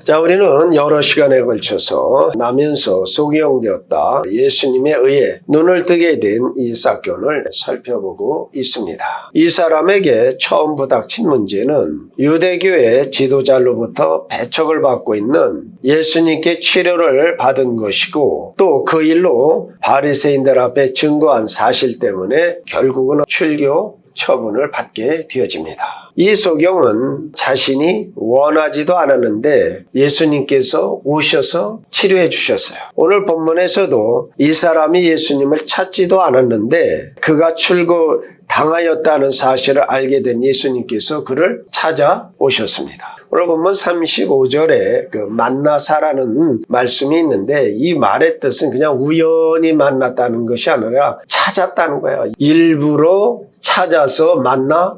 자, 우리는 여러 시간에 걸쳐서 나면서 소개용되었다 예수님에 의해 눈을 뜨게 된 이 사건을 살펴보고 있습니다. 이 사람에게 처음 부닥친 문제는 유대교의 지도자로부터 배척을 받고 있는 예수님께 치료를 받은 것이고, 또 그 일로 바리새인들 앞에 증거한 사실 때문에 결국은 출교 처분을 받게 되어집니다. 이 소경은 자신이 원하지도 않았는데 예수님께서 오셔서 치료해 주셨어요. 오늘 본문에서도 이 사람이 예수님을 찾지도 않았는데 그가 출교당하였다는 사실을 알게 된 예수님께서 그를 찾아오셨습니다. 오늘 보면 35절에 그 만나사라는 말씀이 있는데, 이 말의 뜻은 그냥 우연히 만났다는 것이 아니라 찾았다는 거예요. 일부러 찾아서 만나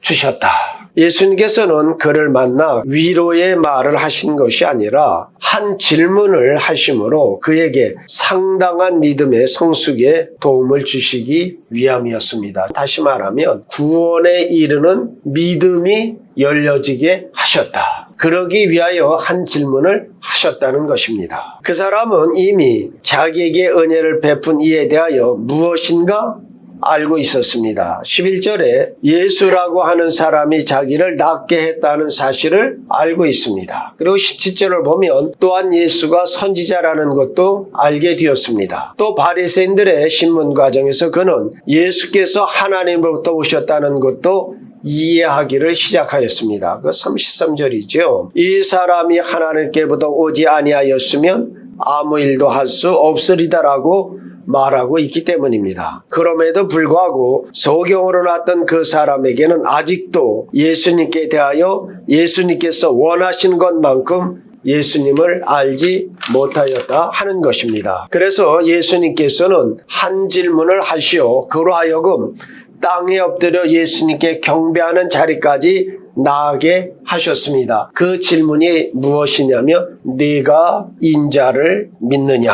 주셨다. 예수님께서는 그를 만나 위로의 말을 하신 것이 아니라 한 질문을 하심으로 그에게 상당한 믿음의 성숙에 도움을 주시기 위함이었습니다. 다시 말하면 구원에 이르는 믿음이 열려지게 하셨다. 그러기 위하여 한 질문을 하셨다는 것입니다. 그 사람은 이미 자기에게 은혜를 베푼 이에 대하여 무엇인가 알고 있었습니다. 11절에 예수라고 하는 사람이 자기를 낫게 했다는 사실을 알고 있습니다. 그리고 17절을 보면 또한 예수가 선지자라는 것도 알게 되었습니다. 또 바리새인들의 신문 과정에서 그는 예수께서 하나님으로부터 오셨다는 것도 이해하기를 시작하였습니다. 그 33절이죠. 이 사람이 하나님께부터 오지 아니하였으면 아무 일도 할 수 없으리다라고 말하고 있기 때문입니다. 그럼에도 불구하고 소경으로 났던 그 사람에게는 아직도 예수님께 대하여 예수님께서 원하신 것만큼 예수님을 알지 못하였다 하는 것입니다. 그래서 예수님께서는 한 질문을 하시어 그로 하여금 땅에 엎드려 예수님께 경배하는 자리까지 나아게 하셨습니다. 그 질문이 무엇이냐면 네가 인자를 믿느냐?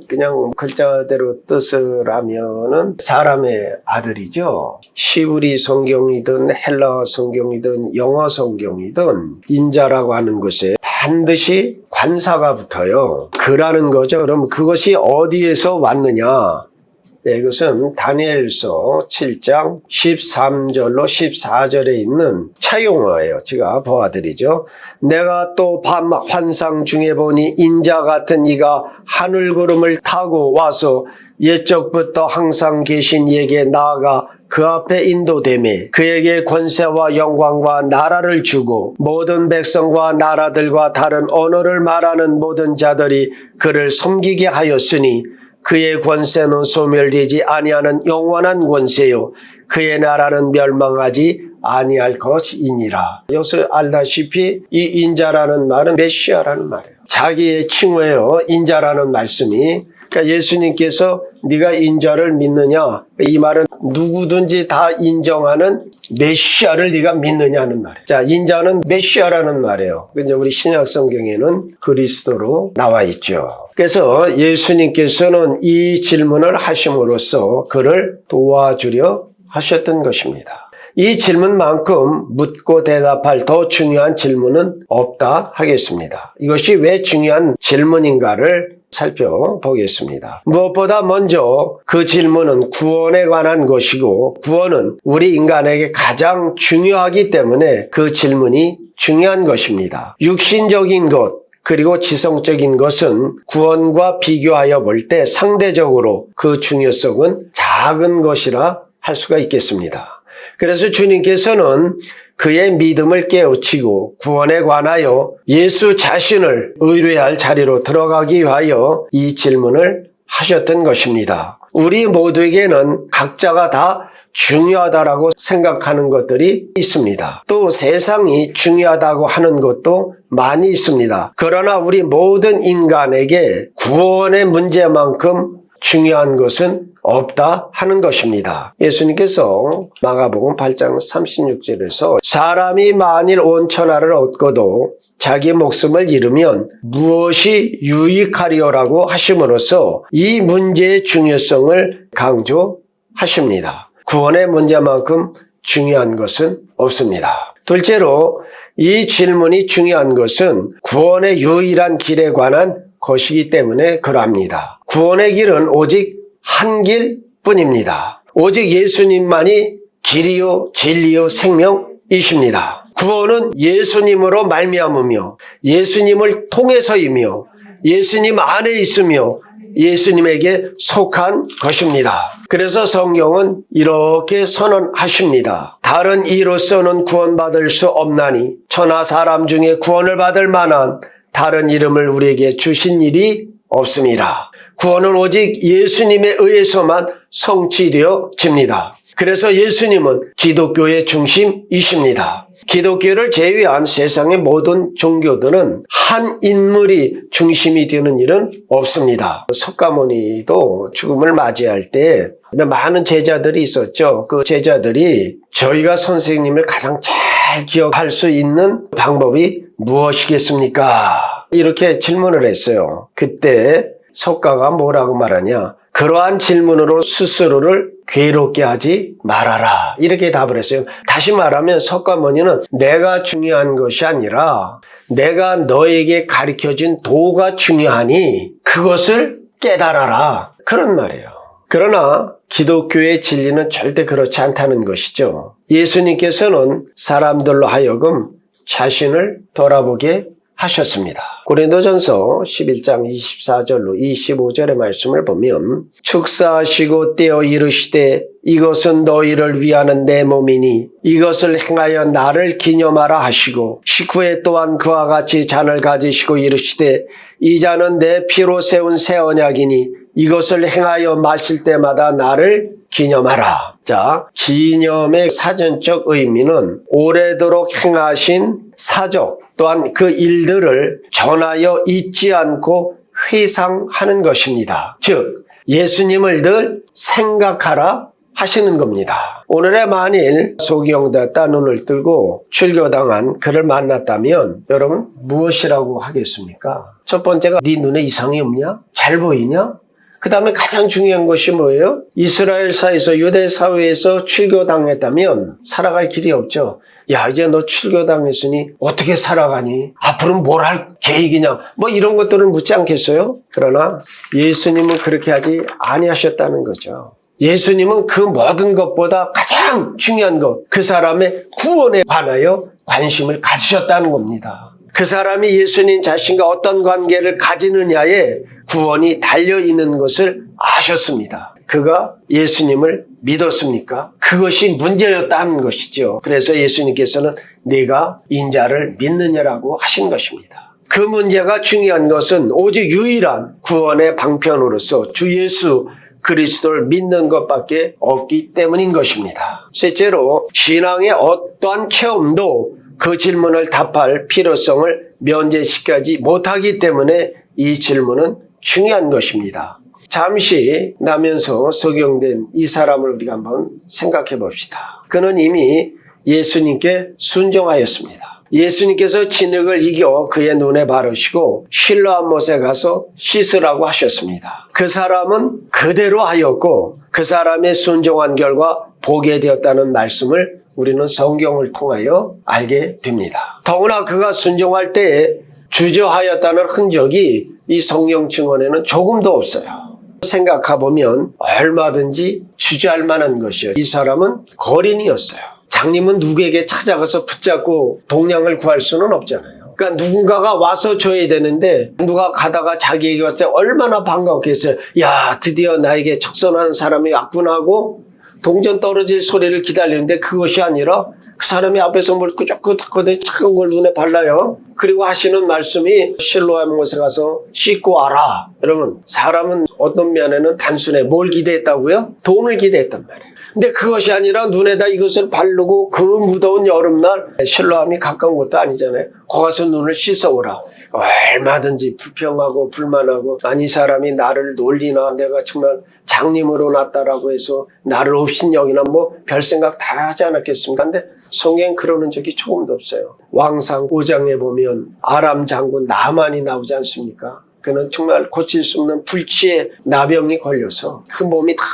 그냥 글자대로 뜻을 하면은 사람의 아들이죠. 시브리 성경이든 헬라어 성경이든 영어 성경이든 인자라고 하는 것에 반드시 관사가 붙어요. 그라는 거죠. 그럼 그것이 어디에서 왔느냐? 이것은 다니엘서 7장 13절로 14절에 있는 차용어예요. 제가 보아드리죠. 내가 또 밤 환상 중에 보니 인자 같은 이가 하늘구름을 타고 와서 옛적부터 항상 계신 이에게 나아가 그 앞에 인도되매 그에게 권세와 영광과 나라를 주고 모든 백성과 나라들과 다른 언어를 말하는 모든 자들이 그를 섬기게 하였으니 그의 권세는 소멸되지 아니하는 영원한 권세요 그의 나라는 멸망하지 아니할 것이니라. 여기서 알다시피 이 인자라는 말은 메시아라는 말이에요. 자기의 칭호예요. 인자라는 말씀이. 그러니까 예수님께서 네가 인자를 믿느냐? 이 말은 누구든지 다 인정하는 메시아를 네가 믿느냐는 말이에요. 자, 인자는 메시아라는 말이에요. 근데 우리 신약 성경에는 그리스도로 나와 있죠. 그래서 예수님께서는 이 질문을 하심으로써 그를 도와주려 하셨던 것입니다. 이 질문만큼 묻고 대답할 더 중요한 질문은 없다 하겠습니다. 이것이 왜 중요한 질문인가를 살펴보겠습니다. 무엇보다 먼저 그 질문은 구원에 관한 것이고 구원은 우리 인간에게 가장 중요하기 때문에 그 질문이 중요한 것입니다. 육신적인 것 그리고 지성적인 것은 구원과 비교하여 볼 때 상대적으로 그 중요성은 작은 것이라 할 수가 있겠습니다. 그래서 주님께서는 그의 믿음을 깨우치고 구원에 관하여 예수 자신을 의뢰할 자리로 들어가기 위하여 이 질문을 하셨던 것입니다. 우리 모두에게는 각자가 다 중요하다라고 생각하는 것들이 있습니다. 또 세상이 중요하다고 하는 것도 많이 있습니다. 그러나 우리 모든 인간에게 구원의 문제만큼 중요한 것은 없다 하는 것입니다. 예수님께서 마가복음 8장 36절에서 사람이 만일 온 천하를 얻고도 자기 목숨을 잃으면 무엇이 유익하리요라고 하심으로써 이 문제의 중요성을 강조하십니다. 구원의 문제만큼 중요한 것은 없습니다. 둘째로 이 질문이 중요한 것은 구원의 유일한 길에 관한 것이기 때문에 그러합니다. 구원의 길은 오직 한 길뿐입니다. 오직 예수님만이 길이요 진리요 생명이십니다. 구원은 예수님으로 말미암으며 예수님을 통해서이며 예수님 안에 있으며 예수님에게 속한 것입니다. 그래서 성경은 이렇게 선언하십니다. 다른 이로서는 구원받을 수 없나니 천하 사람 중에 구원을 받을 만한 다른 이름을 우리에게 주신 일이 없습니다. 구원은 오직 예수님에 의해서만 성취되어집니다. 그래서 예수님은 기독교의 중심이십니다. 기독교를 제외한 세상의 모든 종교들은 한 인물이 중심이 되는 일은 없습니다. 석가모니도 죽음을 맞이할 때 많은 제자들이 있었죠. 그 제자들이 저희가 선생님을 가장 잘 기억할 수 있는 방법이 무엇이겠습니까? 이렇게 질문을 했어요. 그때 석가가 뭐라고 말하냐? 그러한 질문으로 스스로를 괴롭게 하지 말아라. 이렇게 답을 했어요. 다시 말하면 석가모니는 내가 중요한 것이 아니라 내가 너에게 가르쳐준 도가 중요하니 그것을 깨달아라. 그런 말이에요. 그러나 기독교의 진리는 절대 그렇지 않다는 것이죠. 예수님께서는 사람들로 하여금 자신을 돌아보게 하셨습니다. 고린도전서 11장 24절로 25절의 말씀을 보면 축사하시고 떼어 이르시되 이것은 너희를 위하는 내 몸이니 이것을 행하여 나를 기념하라 하시고 식후에 또한 그와 같이 잔을 가지시고 이르시되 이 잔은 내 피로 세운 새 언약이니 이것을 행하여 마실 때마다 나를 기념하라. 자, 기념의 사전적 의미는 오래도록 행하신 사적 또한 그 일들을 전하여 잊지 않고 회상하는 것입니다. 즉 예수님을 늘 생각하라 하시는 겁니다. 오늘에 만일 소기영대가 눈을 뜨고 출교당한 그를 만났다면 여러분 무엇이라고 하겠습니까? 첫 번째가 네 눈에 이상이 없냐? 잘 보이냐? 그 다음에 가장 중요한 것이 뭐예요? 이스라엘사에서 유대 사회에서 출교당했다면 살아갈 길이 없죠. 야, 이제 너 출교당했으니 어떻게 살아가니? 앞으로는 뭘 할 계획이냐? 뭐 이런 것들을 묻지 않겠어요? 그러나 예수님은 그렇게 하지 아니하셨다는 거죠. 예수님은 그 모든 것보다 가장 중요한 것, 그 사람의 구원에 관하여 관심을 가지셨다는 겁니다. 그 사람이 예수님 자신과 어떤 관계를 가지느냐에 구원이 달려있는 것을 아셨습니다. 그가 예수님을 믿었습니까? 그것이 문제였다는 것이죠. 그래서 예수님께서는 네가 인자를 믿느냐라고 하신 것입니다. 그 문제가 중요한 것은 오직 유일한 구원의 방편으로서 주 예수 그리스도를 믿는 것밖에 없기 때문인 것입니다. 셋째로 신앙의 어떠한 체험도 그 질문을 답할 필요성을 면제시키지 못하기 때문에 이 질문은 중요한 것입니다. 잠시 나면서 소경된 이 사람을 우리가 한번 생각해 봅시다. 그는 이미 예수님께 순종하였습니다. 예수님께서 진흙을 이겨 그의 눈에 바르시고 실로암 못에 가서 씻으라고 하셨습니다. 그 사람은 그대로 하였고 그 사람의 순종한 결과 보게 되었다는 말씀을 우리는 성경을 통하여 알게 됩니다. 더구나 그가 순종할 때에 주저하였다는 흔적이 이 성경 증언에는 조금도 없어요. 생각해보면 얼마든지 주저할 만한 것이요. 이 사람은 거린이었어요. 장님은 누구에게 찾아가서 붙잡고 동량을 구할 수는 없잖아요. 그러니까 누군가가 와서 줘야 되는데 누가 가다가 자기에게 왔을 때 얼마나 반갑겠어요. 야, 드디어 나에게 적선하는 사람이 왔구나 하고 동전 떨어질 소리를 기다리는데 그것이 아니라 그 사람이 앞에서 뭘 끄적끄적거리고 차가운 걸 눈에 발라요. 그리고 하시는 말씀이 실로암 못에 가서 씻고 와라. 여러분, 사람은 어떤 면에는 단순해. 뭘 기대했다고요? 돈을 기대했단 말이에요. 근데 그것이 아니라 눈에다 이것을 바르고 그 무더운 여름날 실로암이 가까운 것도 아니잖아요. 거기 가서 눈을 씻어오라. 얼마든지 불평하고 불만하고 아니 이 사람이 나를 놀리나 내가 정말 장님으로 났다라고 해서 나를 업신여기나 뭐 별 생각 다 하지 않았겠습니까? 근데 성경 그러는 적이 조금도 없어요. 왕상 5장에 보면 아람 장군 나만이 나오지 않습니까? 그는 정말 고칠 수 없는 불치의 나병이 걸려서 그 몸이 다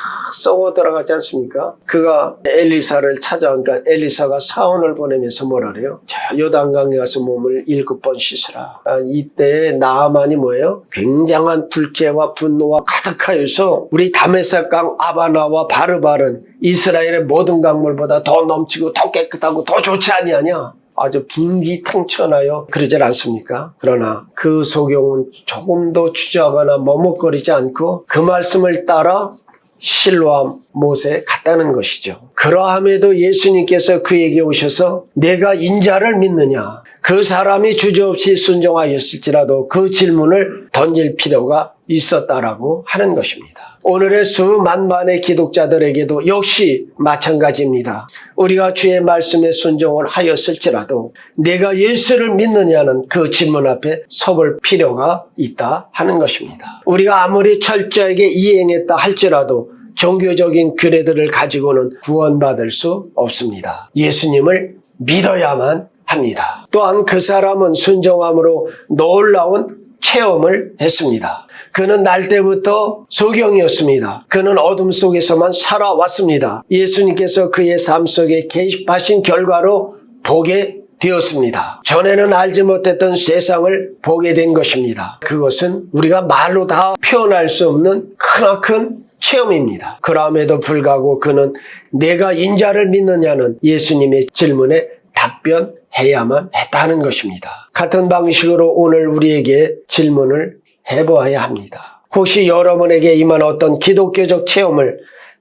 썩어 들어가지 않습니까? 그가 엘리사를 찾아오니까 엘리사가 사원을 보내면서 뭐라 그래요? 자, 요단강에 가서 몸을 7번 씻으라. 이때 나아만이 뭐예요? 굉장한 불쾌와 분노와 가득하여서 우리 다메섹강 아바나와 바르바른 이스라엘의 모든 강물보다 더 넘치고 더 깨끗하고 더 좋지 아니하냐? 아주 분기탱천하여 그러질 않습니까? 그러나 그 소경은 조금도 주저하거나 머뭇거리지 않고 그 말씀을 따라 실로암 못에 갔다는 것이죠. 그러함에도 예수님께서 그에게 오셔서 내가 인자를 믿느냐? 그 사람이 주저없이 순종하였을지라도 그 질문을 던질 필요가 있었다라고 하는 것입니다. 오늘의 수만만의 기독자들에게도 역시 마찬가지입니다. 우리가 주의 말씀에 순종을 하였을지라도 내가 예수를 믿느냐는 그 질문 앞에 서볼 필요가 있다 하는 것입니다. 우리가 아무리 철저하게 이행했다 할지라도 종교적인 규례들을 가지고는 구원받을 수 없습니다. 예수님을 믿어야만 합니다. 또한 그 사람은 순종함으로 놀라운 체험을 했습니다. 그는 날 때부터 소경이었습니다. 그는 어둠 속에서만 살아왔습니다. 예수님께서 그의 삶 속에 개입하신 결과로 보게 되었습니다. 전에는 알지 못했던 세상을 보게 된 것입니다. 그것은 우리가 말로 다 표현할 수 없는 크나큰 체험입니다. 그럼에도 불구하고 그는 내가 인자를 믿느냐는 예수님의 질문에 답변해야만 했다는 것입니다. 같은 방식으로 오늘 우리에게 질문을 해보아야 합니다. 혹시 여러분에게 임한 어떤 기독교적 체험을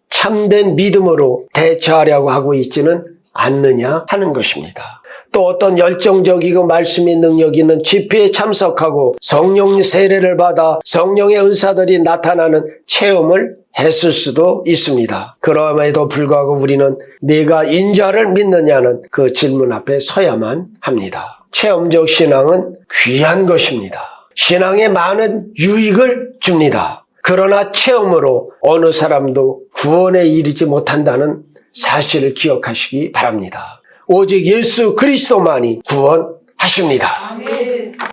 참된 믿음으로 대처하려고 하고 있지는 않느냐 하는 것입니다. 또 어떤 열정적이고 말씀의 능력 있는 집회에 참석하고 성령 세례를 받아 성령의 은사들이 나타나는 체험을 했을 수도 있습니다. 그럼에도 불구하고 우리는 내가 인자를 믿느냐는 그 질문 앞에 서야만 합니다. 체험적 신앙은 귀한 것입니다. 신앙에 많은 유익을 줍니다. 그러나 체험으로 어느 사람도 구원에 이르지 못한다는 사실을 기억하시기 바랍니다. 오직 예수 그리스도만이 구원하십니다.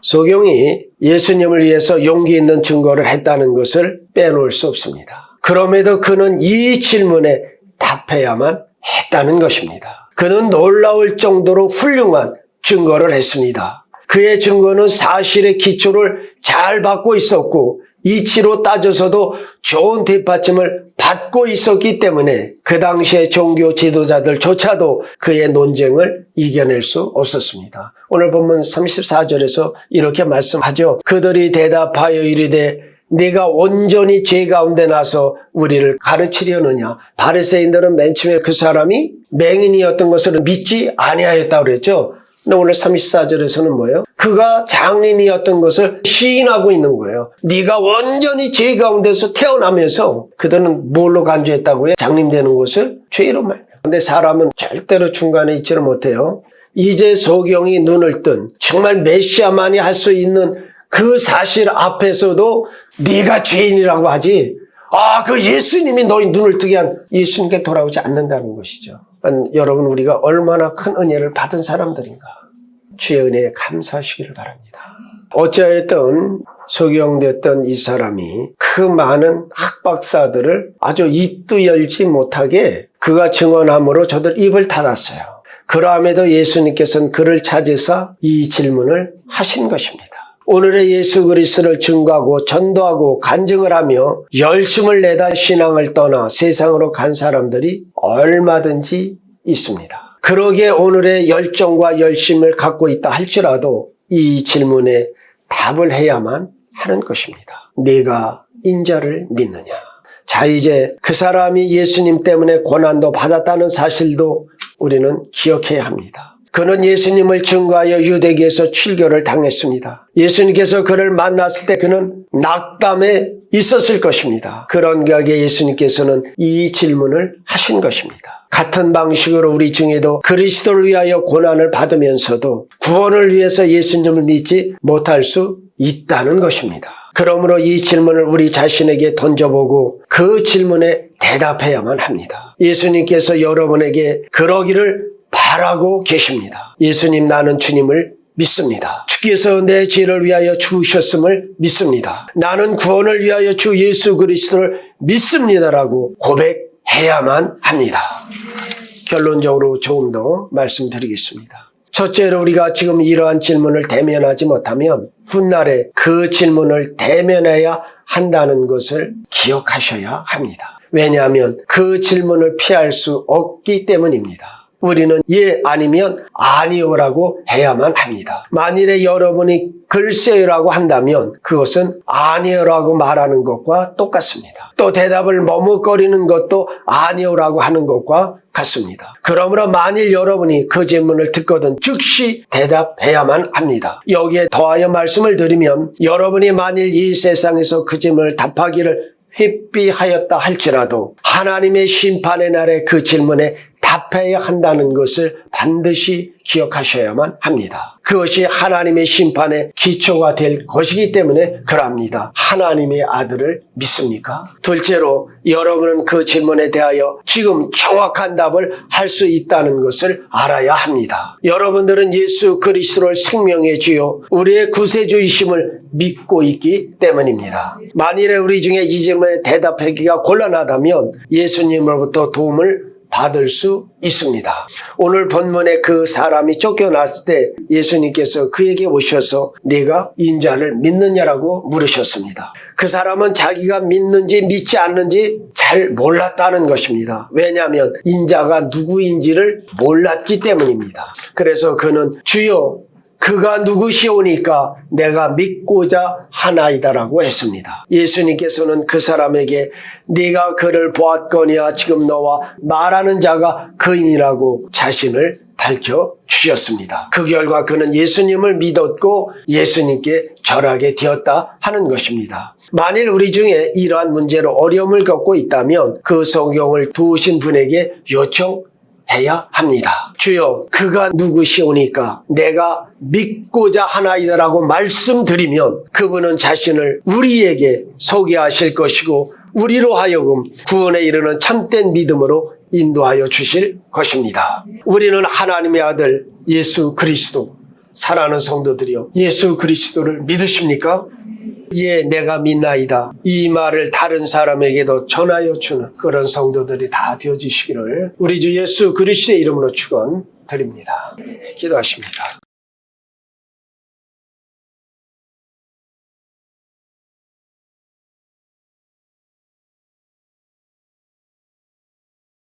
소경이 예수님을 위해서 용기 있는 증거를 했다는 것을 빼놓을 수 없습니다. 그럼에도 그는 이 질문에 답해야만 했다는 것입니다. 그는 놀라울 정도로 훌륭한 증거를 했습니다. 그의 증거는 사실의 기초를 잘 받고 있었고 이치로 따져서도 좋은 뒷받침을 받고 있었기 때문에 그 당시의 종교 지도자들조차도 그의 논쟁을 이겨낼 수 없었습니다. 오늘 본문 34절에서 이렇게 말씀하죠. 그들이 대답하여 이르되 네가 온전히 죄 가운데 나서 우리를 가르치려느냐. 바리새인들은 맨 처음에 그 사람이 맹인이었던 것을 믿지 아니하였다고 그랬죠. 근데 오늘 34절에서는 뭐예요? 그가 장님이었던 것을 시인하고 있는 거예요. 네가 온전히 죄 가운데서 태어나면서 그들은 뭘로 간주했다고요? 장님 되는 것을 죄로 말해요. 근데 사람은 절대로 중간에 있지를 못해요. 이제 소경이 눈을 뜬 정말 메시아만이 할 수 있는 그 사실 앞에서도 네가 죄인이라고 하지 그 예수님이 너희 눈을 뜨게 한 예수님께 돌아오지 않는다는 것이죠. 여러분 우리가 얼마나 큰 은혜를 받은 사람들인가. 주의 은혜에 감사하시기를 바랍니다. 어찌하였든 소경됐던 이 사람이 그 많은 학박사들을 아주 입도 열지 못하게 그가 증언함으로 저들 입을 닫았어요. 그러함에도 예수님께서는 그를 찾으사 이 질문을 하신 것입니다. 오늘의 예수 그리스도를 증거하고 전도하고 간증을 하며 열심을 내다 신앙을 떠나 세상으로 간 사람들이 얼마든지 있습니다. 그러기에 오늘의 열정과 열심을 갖고 있다 할지라도 이 질문에 답을 해야만 하는 것입니다. 네가 인자를 믿느냐. 자, 이제 그 사람이 예수님 때문에 고난도 받았다는 사실도 우리는 기억해야 합니다. 그는 예수님을 증거하여 유대교에서 출교를 당했습니다. 예수님께서 그를 만났을 때 그는 낙담에 있었을 것입니다. 그런 격에 예수님께서는 이 질문을 하신 것입니다. 같은 방식으로 우리 중에도 그리스도를 위하여 고난을 받으면서도 구원을 위해서 예수님을 믿지 못할 수 있다는 것입니다. 그러므로 이 질문을 우리 자신에게 던져보고 그 질문에 대답해야만 합니다. 예수님께서 여러분에게 그러기를 바라고 계십니다. 예수님 나는 주님을 믿습니다. 주께서 내 죄를 위하여 죽으셨음을 믿습니다. 나는 구원을 위하여 주 예수 그리스도를 믿습니다라고 고백해야만 합니다. 결론적으로 조금 더 말씀드리겠습니다. 첫째로 우리가 지금 이러한 질문을 대면하지 못하면 훗날에 그 질문을 대면해야 한다는 것을 기억하셔야 합니다. 왜냐하면 그 질문을 피할 수 없기 때문입니다. 우리는 예 아니면 아니요라고 해야만 합니다. 만일에 여러분이 글쎄요라고 한다면 그것은 아니요라고 말하는 것과 똑같습니다. 또 대답을 머뭇거리는 것도 아니요라고 하는 것과 같습니다. 그러므로 만일 여러분이 그 질문을 듣거든 즉시 대답해야만 합니다. 여기에 더하여 말씀을 드리면 여러분이 만일 이 세상에서 그 질문을 답하기를 회피하였다 할지라도 하나님의 심판의 날에 그 질문에 답해야 한다는 것을 반드시 기억하셔야만 합니다. 그것이 하나님의 심판의 기초가 될 것이기 때문에 그럽니다. 하나님의 아들을 믿습니까? 둘째로 여러분은 그 질문에 대하여 지금 정확한 답을 할 수 있다는 것을 알아야 합니다. 여러분들은 예수 그리스도를 생명의 주요 우리의 구세주이심을 믿고 있기 때문입니다. 만일에 우리 중에 이 질문에 대답하기가 곤란하다면 예수님으로부터 도움을 받을 수 있습니다. 오늘 본문에 그 사람이 쫓겨났을 때 예수님께서 그에게 오셔서 네가 인자를 믿느냐라고 물으셨습니다. 그 사람은 자기가 믿는지 믿지 않는지 잘 몰랐다는 것입니다. 왜냐하면 인자가 누구인지를 몰랐기 때문입니다. 그래서 그는 주여 그가 누구시오니까 내가 믿고자 하나이다라고 했습니다. 예수님께서는 그 사람에게 네가 그를 보았거니와 지금 너와 말하는 자가 그인이라고 자신을 밝혀주셨습니다. 그 결과 그는 예수님을 믿었고 예수님께 절하게 되었다 하는 것입니다. 만일 우리 중에 이러한 문제로 어려움을 겪고 있다면 그 성경을 도우신 분에게 요청해야 합니다. 주여 그가 누구시오니까 내가 믿고자 하나이다라고 말씀드리면 그분은 자신을 우리에게 소개하실 것이고 우리로 하여금 구원에 이르는 참된 믿음으로 인도하여 주실 것입니다. 우리는 하나님의 아들 예수 그리스도, 사랑하는 성도들이여 예수 그리스도를 믿으십니까? 예, 내가 믿나이다. 이 말을 다른 사람에게도 전하여 주는 그런 성도들이 다 되어지시기를 우리 주 예수 그리스도의 이름으로 축원드립니다. 기도하십니다.